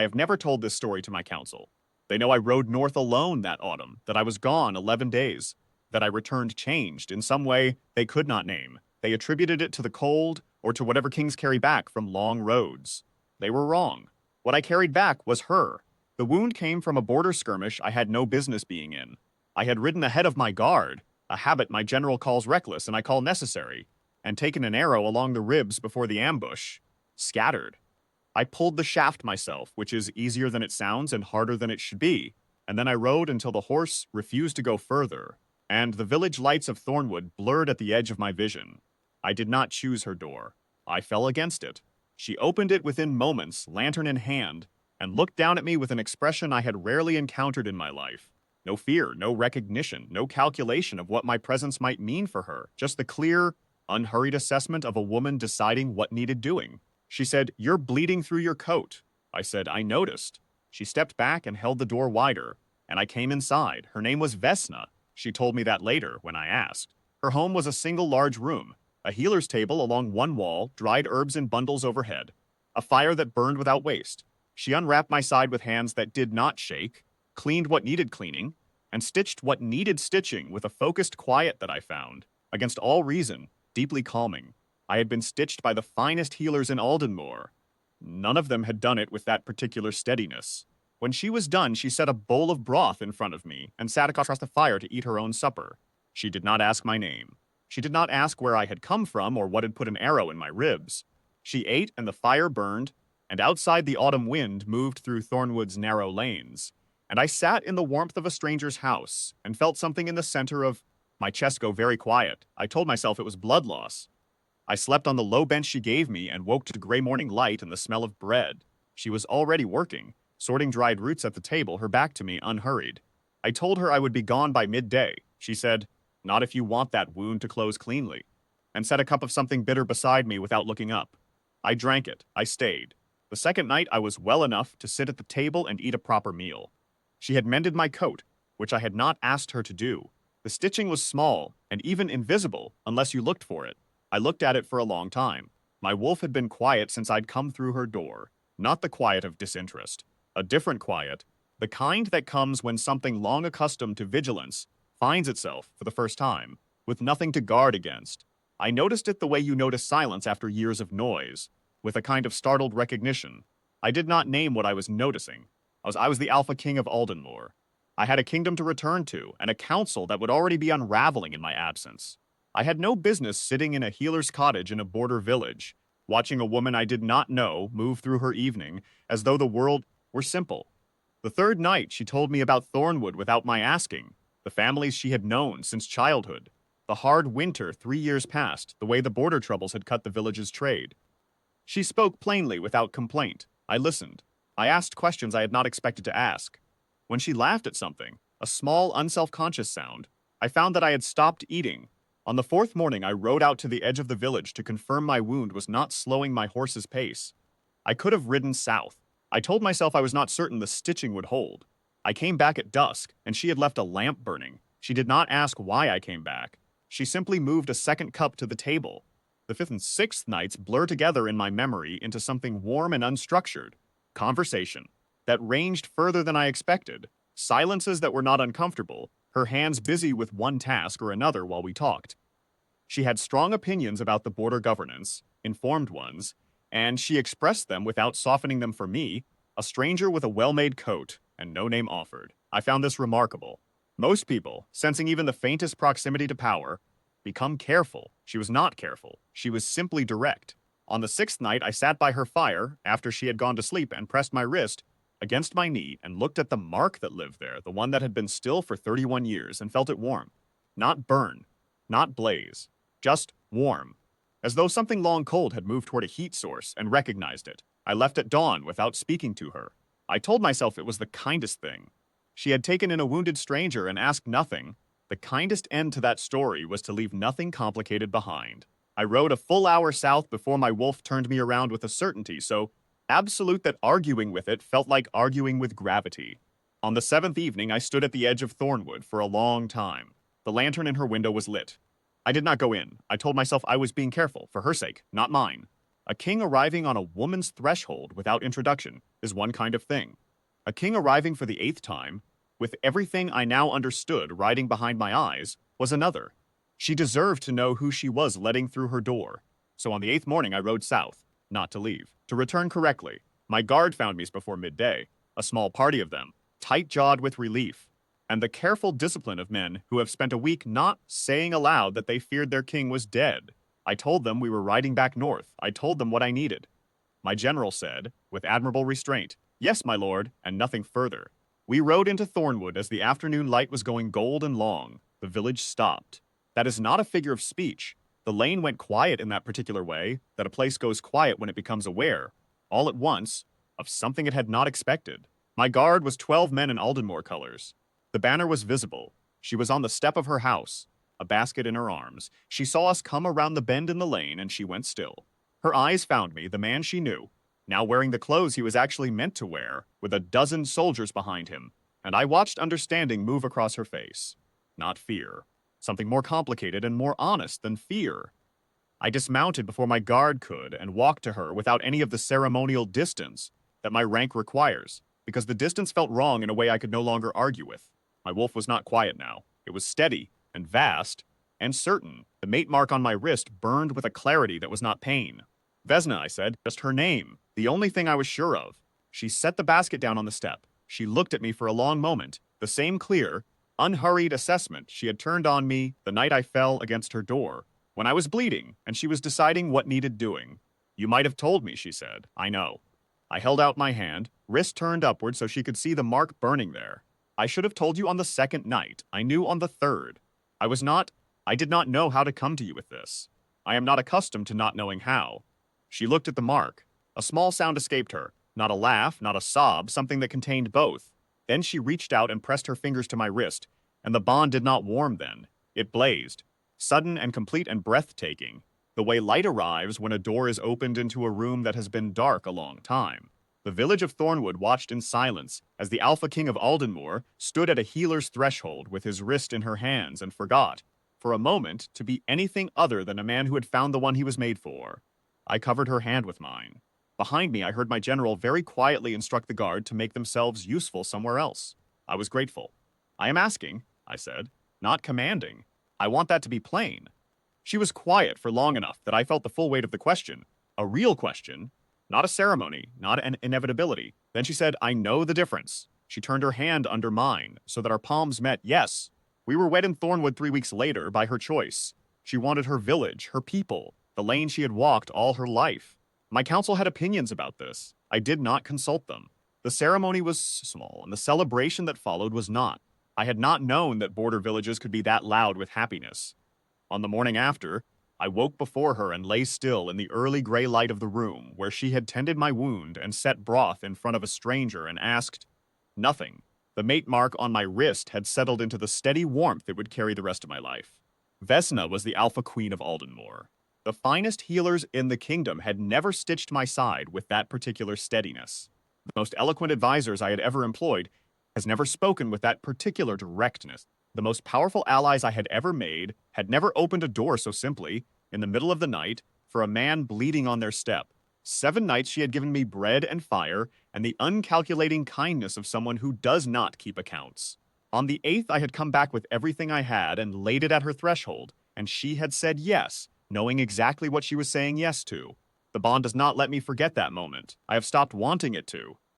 I have never told this story to my counsel. They know I rode north alone that autumn, that I was gone 11 days, that I returned changed in some way they could not name. They attributed it to the cold or to whatever kings carry back from long roads. They were wrong. What I carried back was her. The wound came from a border skirmish I had no business being in. I had ridden ahead of my guard, a habit my general calls reckless and I call necessary, and taken an arrow along the ribs before the ambush. Scattered. I pulled the shaft myself, which is easier than it sounds and harder than it should be, and then I rode until the horse refused to go further, and the village lights of Thornwood blurred at the edge of my vision. I did not choose her door. I fell against it. She opened it within moments, lantern in hand, and looked down at me with an expression I had rarely encountered in my life. No fear, no recognition, no calculation of what my presence might mean for her, just the clear, unhurried assessment of a woman deciding what needed doing. She said, "You're bleeding through your coat." I said, "I noticed." She stepped back and held the door wider, and I came inside. Her name was Vesna. She told me that later when I asked. Her home was a single large room, a healer's table along one wall, dried herbs in bundles overhead, a fire that burned without waste. She unwrapped my side with hands that did not shake, cleaned what needed cleaning, and stitched what needed stitching with a focused quiet that I found, against all reason, deeply calming. I had been stitched by the finest healers in Aldenmore. None of them had done it with that particular steadiness. When she was done, she set a bowl of broth in front of me and sat across the fire to eat her own supper. She did not ask my name. She did not ask where I had come from or what had put an arrow in my ribs. She ate and the fire burned, and outside the autumn wind moved through Thornwood's narrow lanes. And I sat in the warmth of a stranger's house and felt something in the center of my chest go very quiet. I told myself it was blood loss. I slept on the low bench she gave me and woke to gray morning light and the smell of bread. She was already working, sorting dried roots at the table, her back to me, unhurried. I told her I would be gone by midday. She said, "Not if you want that wound to close cleanly," and set a cup of something bitter beside me without looking up. I drank it. I stayed. The second night I was well enough to sit at the table and eat a proper meal. She had mended my coat, which I had not asked her to do. The stitching was small and even invisible unless you looked for it. I looked at it for a long time. My wolf had been quiet since I'd come through her door. Not the quiet of disinterest. A different quiet. The kind that comes when something long accustomed to vigilance finds itself, for the first time, with nothing to guard against. I noticed it the way you notice silence after years of noise, with a kind of startled recognition. I did not name what I was noticing. I was the Alpha King of Aldenmore. I had a kingdom to return to, and a council that would already be unraveling in my absence. I had no business sitting in a healer's cottage in a border village, watching a woman I did not know move through her evening as though the world were simple. The third night, she told me about Thornwood without my asking, the families she had known since childhood, the hard winter 3 years past, the way the border troubles had cut the village's trade. She spoke plainly without complaint. I listened. I asked questions I had not expected to ask. When she laughed at something, a small, unself-conscious sound, I found that I had stopped eating. On the fourth morning, I rode out to the edge of the village to confirm my wound was not slowing my horse's pace. I could have ridden south. I told myself I was not certain the stitching would hold. I came back at dusk, and she had left a lamp burning. She did not ask why I came back. She simply moved a second cup to the table. The fifth and sixth nights blur together in my memory into something warm and unstructured. Conversation that ranged further than I expected. Silences that were not uncomfortable, her hands busy with one task or another while we talked. She had strong opinions about the border governance, informed ones, and she expressed them without softening them for me, a stranger with a well-made coat and no name offered. I found this remarkable. Most people, sensing even the faintest proximity to power, become careful. She was not careful. She was simply direct. On the sixth night, I sat by her fire after she had gone to sleep and pressed my wrist against my knee and looked at the mark that lived there, the one that had been still for 31 years, and felt it warm. Not burn, not blaze, just warm. As though something long cold had moved toward a heat source and recognized it. I left at dawn without speaking to her. I told myself it was the kindest thing. She had taken in a wounded stranger and asked nothing. The kindest end to that story was to leave nothing complicated behind. I rode a full hour south before my wolf turned me around with a certainty so absolute that arguing with it felt like arguing with gravity. On the seventh evening, I stood at the edge of Thornwood for a long time. The lantern in her window was lit. I did not go in. I told myself I was being careful, for her sake, not mine. A king arriving on a woman's threshold without introduction is one kind of thing. A king arriving for the 8th time, with everything I now understood riding behind my eyes, was another. She deserved to know who she was letting through her door. So on the 8th morning I rode south, not to leave, to return correctly. My guard found me before midday, a small party of them, tight-jawed with relief, and the careful discipline of men who have spent a week not saying aloud that they feared their king was dead. I told them we were riding back north. I told them what I needed. My general said, with admirable restraint, "Yes, my lord," and nothing further. We rode into Thornwood as the afternoon light was going gold and long. The village stopped. That is not a figure of speech. The lane went quiet in that particular way, that a place goes quiet when it becomes aware, all at once, of something it had not expected. My guard was 12 men in Aldenmore colors. The banner was visible. She was on the step of her house, a basket in her arms. She saw us come around the bend in the lane, and she went still. Her eyes found me, the man she knew, now wearing the clothes he was actually meant to wear, with a dozen soldiers behind him, and I watched understanding move across her face. Not fear. Something more complicated and more honest than fear. I dismounted before my guard could and walked to her without any of the ceremonial distance that my rank requires, because the distance felt wrong in a way I could no longer argue with. My wolf was not quiet now. It was steady and vast and certain. The mate mark on my wrist burned with a clarity that was not pain. Vesna, I said, just her name, the only thing I was sure of. She set the basket down on the step. She looked at me for a long moment, the same clear, unhurried assessment she had turned on me the night I fell against her door, when I was bleeding and she was deciding what needed doing. You might have told me, she said. I know. I held out my hand, wrist turned upward so she could see the mark burning there. I should have told you on the 2nd night. I knew on the 3rd. I did not know how to come to you with this. I am not accustomed to not knowing how. She looked at the mark. A small sound escaped her. Not a laugh, not a sob, something that contained both. Then she reached out and pressed her fingers to my wrist, and the bond did not warm then. It blazed. Sudden and complete and breathtaking. The way light arrives when a door is opened into a room that has been dark a long time. The village of Thornwood watched in silence as the Alpha King of Aldenmore stood at a healer's threshold with his wrist in her hands and forgot, for a moment, to be anything other than a man who had found the one he was made for. I covered her hand with mine. Behind me, I heard my general very quietly instruct the guard to make themselves useful somewhere else. I was grateful. I am asking, I said, not commanding. I want that to be plain. She was quiet for long enough that I felt the full weight of the question. A real question, not a ceremony, not an inevitability. Then she said, I know the difference. She turned her hand under mine so that our palms met. Yes, we were wed in Thornwood 3 weeks later by her choice. She wanted her village, her people, the lane she had walked all her life. My council had opinions about this. I did not consult them. The ceremony was small, and the celebration that followed was not. I had not known that border villages could be that loud with happiness. On the morning after, I woke before her and lay still in the early gray light of the room where she had tended my wound and set broth in front of a stranger and asked nothing. The mate mark on my wrist had settled into the steady warmth it would carry the rest of my life. Vesna was the Alpha Queen of Aldenmore. The finest healers in the kingdom had never stitched my side with that particular steadiness. The most eloquent advisors I had ever employed has never spoken with that particular directness. The most powerful allies I had ever made had never opened a door so simply, in the middle of the night, for a man bleeding on their step. 7 nights she had given me bread and fire and the uncalculating kindness of someone who does not keep accounts. On the 8th I had come back with everything I had and laid it at her threshold, and she had said yes, knowing exactly what she was saying yes to. The bond does not let me forget that moment. I have stopped wanting it to.